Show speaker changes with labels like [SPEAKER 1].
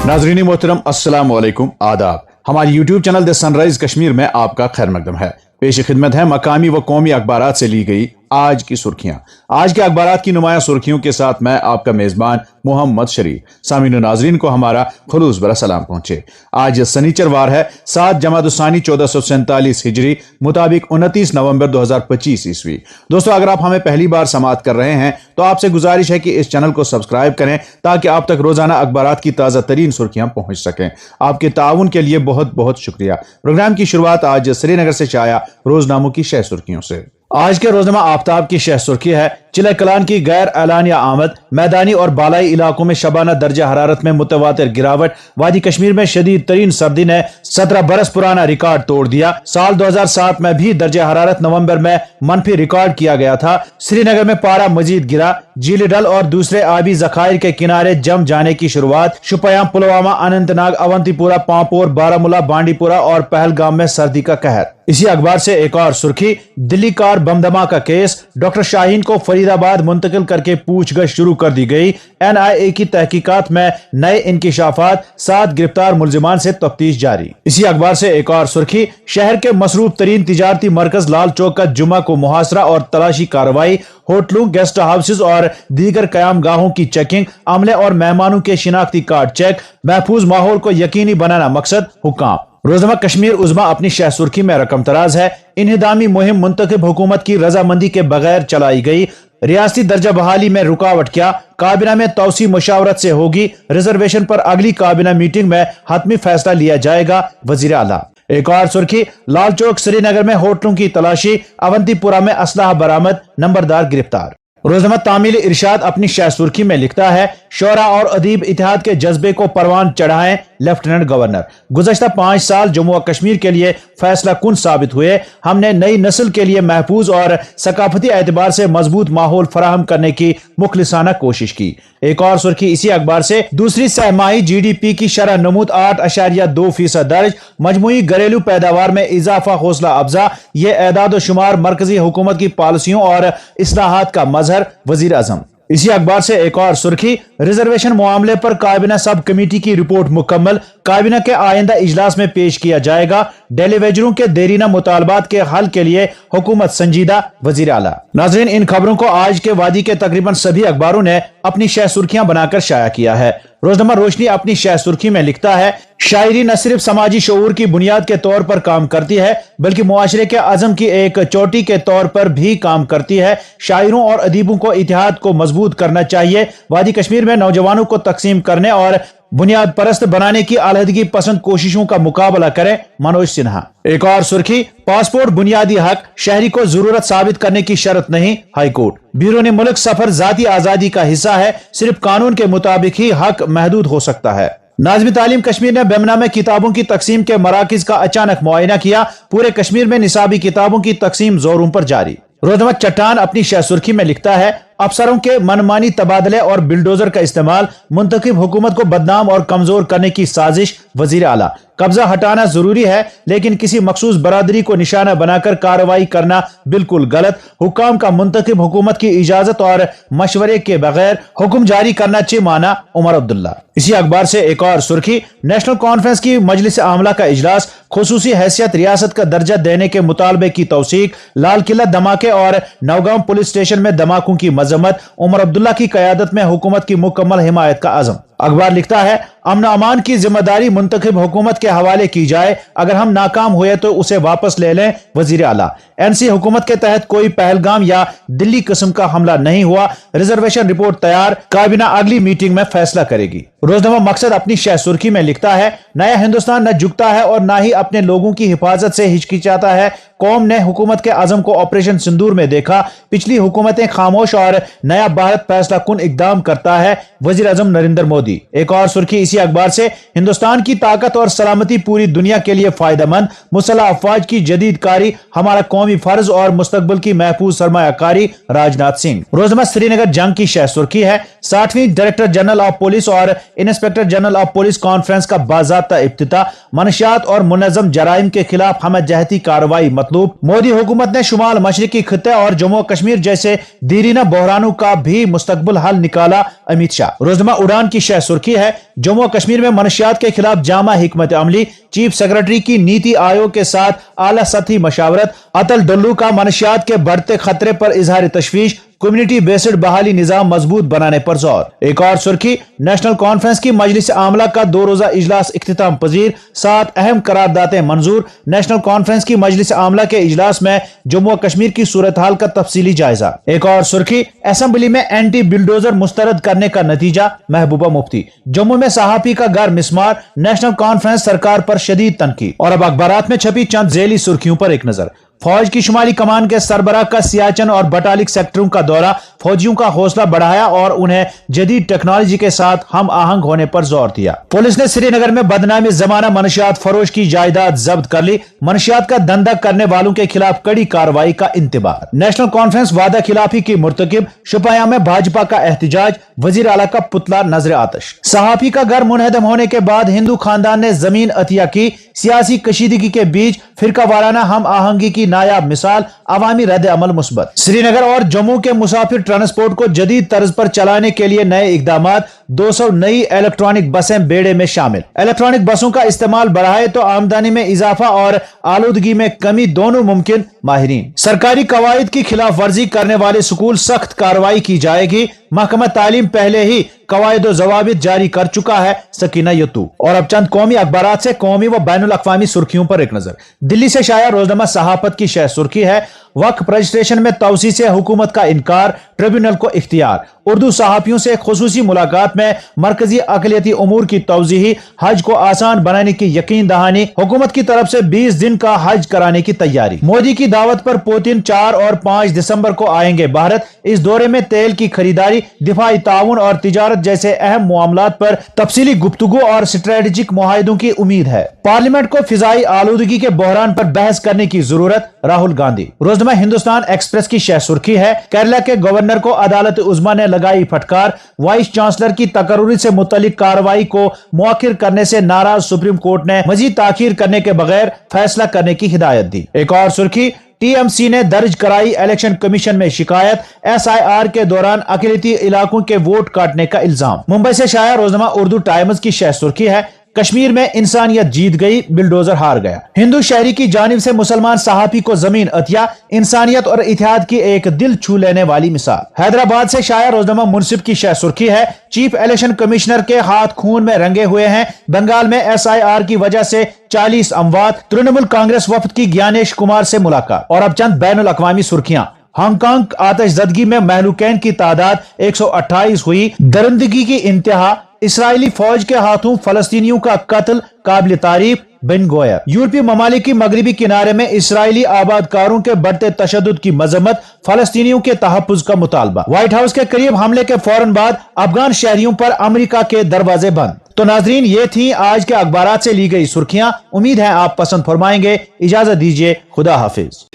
[SPEAKER 1] नाजरीन मोहतरम अस्सलाम वालेकुम आदाब। हमारे YouTube channel the sunrise Kashmir में आपका खैर मकदम है। पेश खिदमत है मकामी व कौमी अखबारात से ली गई आज की सुर्खियां। आज के अखबारात की नुमाया सुर्खियों के साथ मैं आपका मेजबान मोहम्मद शरीफ। सामीन नाजरीन को हमारा खुलूस भरा सलाम पहुंचे। आज सनीचरवार है 7 जमादुस्सानी 1447 हिजरी मुताबिक 29 नवंबर 2025 ईस्वी। दोस्तों, अगर आप हमें पहली बार समाअत कर रहे हैं तो आपसे गुजारिश है कि इस चैनल को सब्सक्राइब करें ताकि आप तक रोजाना अखबारात की ताज़ा तरीन सुर्खियां पहुंच सकें। आपके ताउन के लिए बहुत बहुत शुक्रिया। प्रोग्राम की शुरुआत आज श्रीनगर से शाया रोजनामों की शह सुर्खियों से। आज के रोजनामा आफ्ताब की शह सुर्खी है चिले कलान की गैर एलानिया आमद, मैदानी और बालाई इलाकों में शबाना दर्जा हरारत में मुतवातिर गिरावट, वादी कश्मीर में शदीद तरीन सर्दी ने 17 बरस पुराना रिकॉर्ड तोड़ दिया। साल 2007 में भी दर्जा हरारत नवंबर में मनफी रिकॉर्ड किया गया था। श्रीनगर में पारा मजीद गिरा, झील डल और दूसरे आबी जखायर के किनारे जम जाने की शुरुआत। शुपयां, पुलवामा, अनंतनाग, अवंतीपुरा, पांपोर, बारामूला, बांडीपुरा और पहलगाम में सर्दी का कहर। इसी अखबार से एक और सुर्खी, दिल्ली कार बम धमाका केस, डॉक्टर शाहीन को फरीदाबाद मुंतकिल करके पूछगछ शुरू कर दी गई। NIA की तहकीकात में नए इंकिशाफात, 7 गिरफ्तार मुलजिमान से तफ्तीश जारी। इसी अखबार से एक और सुर्खी, शहर के मसरूफ तरीन तिजारती मरकज लाल चौक का जुमा को मुहासरा और तलाशी कार्रवाई, होटलों, गेस्ट हाउसेज और दीगर कयाम गाहों की चेकिंग, अमले और मेहमानों के शिनाख्ती कार्ड चेक, महफूज माहौल को यकीनी बनाना मकसद, हुक्म। रोजनामा कश्मीर उज़्मा अपनी शह सुर्खी में रकम तराज है, इन्हिदामी मुहिम मुंतखब हुकूमत की रजामंदी के बगैर चलाई गई। रियासती दर्जा बहाली में रुकावट क्या, काबिना में तौसी मुशावरत से होगी। रिजर्वेशन पर अगली काबिना मीटिंग में हतमी फैसला लिया जाएगा, वजीर आला। एक और सुर्खी, लाल चौक श्रीनगर में होटलों की तलाशी, अवंतीपुरा में असलाह बरामद, नंबरदार गिरफ्तार। रोजनामा तामील इरशाद अपनी शह सुर्खी में लिखता है, शोरा और अदीब इतिहाद के जज्बे को परवान चढ़ाएं लेफ्टिनेंट गवर्नर। गुज़श्ता 5 साल जम्मू व कश्मीर के लिए फैसला कुन साबित हुए। हमने नई नस्ल के लिए महफूज और सकाफती एतबार से मजबूत माहौल फराहम करने की मुखलिसाना कोशिश की। एक और सुर्खी इसी अखबार से, दूसरी सहमाही GDP की शरह नमूद 8.2% दर्ज, मजमूई घरेलू पैदावार में इजाफा हौसला अफजा। ये एदाद शुमार मरकजी हुकूमत की पॉलिसियों और इस्लाहात का मजहर, वजीर आजम। इसी अखबार से एक और सुर्खी, रिजर्वेशन मामले पर काबिना सब कमेटी की रिपोर्ट मुकम्मल, काबिना के आइंदा इजलास में पेश किया जाएगा। डेलीवेजरों के देरीना मुतालबात के हल के लिए हुकूमत संजीदा, वजीर आला। नाज़रीन, इन खबरों को आज के वादी के तकरीबन सभी अखबारों ने अपनी शह सुर्खियां बनाकर शाया किया है। रोजनामा रोशनी अपनी शह सुर्खी में लिखता है, शायरी न सिर्फ समाजी शऊर की बुनियाद के तौर पर काम करती है बल्कि मुआशरे के अज़म की एक चोटी के तौर पर भी काम करती है। शायरों और अदीबों को इतिहाद को मजबूत करना चाहिए। वादी कश्मीर में नौजवानों को तकसीम करने और बुनियाद परस्त बनाने की अलहदगी पसंद कोशिशों का मुकाबला करें, मनोज सिन्हा। एक और सुर्खी, पासपोर्ट बुनियादी हक, शहरी को जरूरत साबित करने की शर्त नहीं, हाई कोर्ट। बैरून मुल्क सफर जाती आजादी का हिस्सा है, सिर्फ कानून के मुताबिक ही हक महदूद हो सकता है। नाज़िम तालीम कश्मीर ने बेमना में किताबों की तकसीम के मराकिज का अचानक मुआयना किया। पूरे कश्मीर में निसाबी किताबों की तकसीम जोरों पर जारी। रोजनामा चट्टान अपनी शह सुर्खी में लिखता है, अफसरों के मनमानी तबादले और बिल्डोजर का इस्तेमाल, मुंतखब हुकूमत को बदनाम और कमजोर करने की साजिश, वजीर आला। कब्जा हटाना जरूरी है लेकिन किसी मखसूस बरादरी को निशाना बनाकर कार्रवाई करना बिल्कुल गलत। हुकाम का मुंतखब हुकूमत की इजाजत और मशवरे के बगैर हुक्म जारी करना चाहिए, माना उमर अब्दुल्ला। इसी अखबार से एक और सुर्खी, नेशनल कॉन्फ्रेंस की मजलिस आमला का इजलास, खुसूसी हैसियत रियासत का दर्जा देने के मुतालबे की तौसीक, लाल किला धमाके और नौगांव पुलिस स्टेशन में धमाकों की मजम्मत, उमर अब्दुल्ला की कयादत में हुकूमत की मुकम्मल हिमायत का अज़म। अखबार लिखता है, अमन अमान की जिम्मेदारी मुंतखब हुकूमत के हवाले की जाए, अगर हम नाकाम हुए तो उसे वापस ले लें, वजीर आला। NC हुकूमत के तहत कोई पहलगाम या दिल्ली किस्म का हमला नहीं हुआ। रिजर्वेशन रिपोर्ट तैयार, काबिना अगली मीटिंग में फैसला करेगी। रोजनामा मकसद अपनी शह सुर्खी में लिखता है, नया हिंदुस्तान न झुकता है और न ही अपने लोगों की हिफाजत से हिचकिचाता है। कौम ने हुकूमत के आजम को ऑपरेशन सिंदूर में देखा। पिछली हुकूमतें खामोश और नया भारत फैसला कुन इकदाम करता है, वजीर आजम नरेंद्र मोदी। एक और सुर्खी इसी अखबार से, हिंदुस्तान की ताकत और सलामती पूरी दुनिया के लिए फायदेमंद, मुसल्लह अफवाज की जदीद कारी हमारा कौमी फर्ज और मुस्तकबिल की महफूज सरमायाकारी, राजनाथ सिंह। रोजनामा श्रीनगर जंग की शह सुर्खी है, 60वीं डायरेक्टर जनरल ऑफ पुलिस और inspector general of police conference का बाज़ाब्ता इफ्तिताह। मनशियात और मुनज़्ज़म जराइम के खिलाफ हमजहती कार्रवाई मतलूब। मोदी हुकूमत ने शुमाल मशरिकी खित्ते और जम्मू कश्मीर जैसे दीरीना बहरानों का भी मुस्तकबिल हल निकाला, अमित शाह। रोजनामा उड़ान की शह शह सुर्खी है, जम्मू और कश्मीर में मनशियात के खिलाफ जामा हिकमत अमली, चीफ सेक्रेटरी की नीति आयोग के साथ आला सतही मशावरत, अतल डुल्लू का मनशियात के बढ़ते खतरे पर इजहार तशवीश, कम्युनिटी बेस्ड बहाली निजाम मजबूत बनाने पर जोर। एक और सुर्खी, नेशनल कॉन्फ्रेंस की मजलिस आमला का 2 रोजा इजलास इख्तिताम पजीर, 7 अहम करारदातें मंजूर। नेशनल कॉन्फ्रेंस की मजलिस आमला के इजलास में जम्मू और कश्मीर की सूरत हाल का तफसीली जायजा। एक और सुर्खी, असेंबली में एंटी बिल्डोजर मुस्तरद करने का नतीजा, महबूबा मुफ्ती। जम्मू में सहाफी का घर मिसमार, नेशनल कॉन्फ्रेंस सरकार पर शदीद तनकीद। और अब अखबारात में छपी चंद झेली सुर्खियों पर एक नजर। फौज की शुमाली कमान के सरबराह का सियाचन और बटालिक सेक्टरों का दौरा, फौजियों का हौसला बढ़ाया और उन्हें जदीद टेक्नोलॉजी के साथ हम आहंग होने पर जोर दिया। पुलिस ने श्रीनगर में बदनामी जमाना मनशियात फरोश की जायदाद जब्त कर ली, मनशियात का धंधा करने वालों के खिलाफ कड़ी कार्रवाई का इंतबाह। नेशनल कॉन्फ्रेंस वादा खिलाफी की मुर्तकिब, शुपाया में भाजपा का एहतजाज, वजीर आला का पुतला नजर आतश। सहाफी का घर मुनहदम होने के बाद हिंदू खानदान ने जमीन अतिया की, सियासी कशीदगी के बीच फिरका वाराना हम आहंगी की नायाब मिसाल, अवामी रद्द अमल मुस्बत। श्रीनगर और जम्मू के मुसाफिर ट्रांसपोर्ट को जदीद तर्ज पर चलाने के लिए नए इकदामात, 200 नई इलेक्ट्रॉनिक बसें बेड़े में शामिल। इलेक्ट्रॉनिक बसों का इस्तेमाल बढ़ाए तो आमदनी में इजाफा और आलूदगी में कमी दोनों मुमकिन, माहिरीन। सरकारी कवायद की खिलाफ वर्जी करने वाले स्कूल सख्त कार्रवाई की जाएगी, महकमा तालीम पहले ही कवायद जवाबित जारी कर चुका है, सकीना यतू। और अब चंद कौमी अखबारात से कौमी व बैनुल अक़वामी सुर्खियों पर एक नजर। दिल्ली से शाया रोजनामा सहाफत की शह सुर्खी है, वक्फ रजिस्ट्रेशन में तौसी से हुकूमत का इनकार, ट्रिब्यूनल को इख्तियार। उर्दू सहाफियों से खुसूसी मुलाकात में मरकजी अक़लियती उमूर की तौज़ीही, हज को आसान बनाने की यकीन दहानी, हुकूमत की तरफ से 20 दिन का हज कराने की तैयारी। मोदी की दावत पर पुतिन 4 और 5 दिसंबर को आएंगे भारत। इस दौरे में तेल की खरीदारी, दिफाई ताउन और तिजारत जैसे अहम मामलात पर तफसीली गुफ्तगू और स्ट्रेटेजिक मुआहिदों की उम्मीद है। पार्लियामेंट को फिजाई आलूदगी के बहरान पर बहस करने की जरूरत, राहुल गांधी। रोजनामा हिंदुस्तान एक्सप्रेस की शह सुर्खी है, केरला के गवर्नर को अदालत उज़्मा ने लगाई फटकार, वाइस चांसलर की तकर्रुरी से मुतल्लिक कार्रवाई को मुअक्खर करने से नाराज सुप्रीम कोर्ट ने मजीद ताखीर करने के बगैर फैसला करने की हिदायत दी। एक और सुर्खी, टीएमसी ने दर्ज कराई इलेक्शन कमीशन में शिकायत, एसआईआर के दौरान अक़लियती इलाकों के वोट काटने का इल्जाम। मुंबई से शाया रोजनामा उर्दू टाइम्स की शह सुर्खी है, कश्मीर में इंसानियत जीत गई, बिल्डोजर हार गया। हिंदू शहरी की जानिब से मुसलमान सहाफी को जमीन अतिया, इंसानियत और इत्तेहाद की एक दिल छू लेने वाली मिसाल। हैदराबाद से शाया रोजनामा मुनसिफ की शह सुर्खी है, चीफ इलेक्शन कमिश्नर के हाथ खून में रंगे हुए हैं, बंगाल में एसआईआर की वजह से 40 अमवात। तृणमूल कांग्रेस वफद की ज्ञानेश कुमार से मुलाकात। और अब चंद बैनुल अक़वामी सुर्खियां। हांगकांग आतिशज़दगी में महलूकैन की तादाद 128 हुई, दरिंदगी की इंतहा, इसराइली फौज के हाथों फलस्तीनियों का कत्ल काबिल तारीफ, बिन गोयर। यूरोपीय ममालिक की मगरबी किनारे में इसराइली आबादकारों के बढ़ते तशद्दुद की मजम्मत, फलस्तीनियों के तहफ्फुज का मुतालबा। व्हाइट हाउस के करीब हमले के फौरन बाद अफगान शहरियों पर अमेरिका के दरवाजे बंद। तो नाजरीन, ये थी आज के अखबारात से ली गई सुर्खियां। उम्मीद है आप पसंद फरमाएंगे। इजाजत दीजिए, खुदा हाफिज।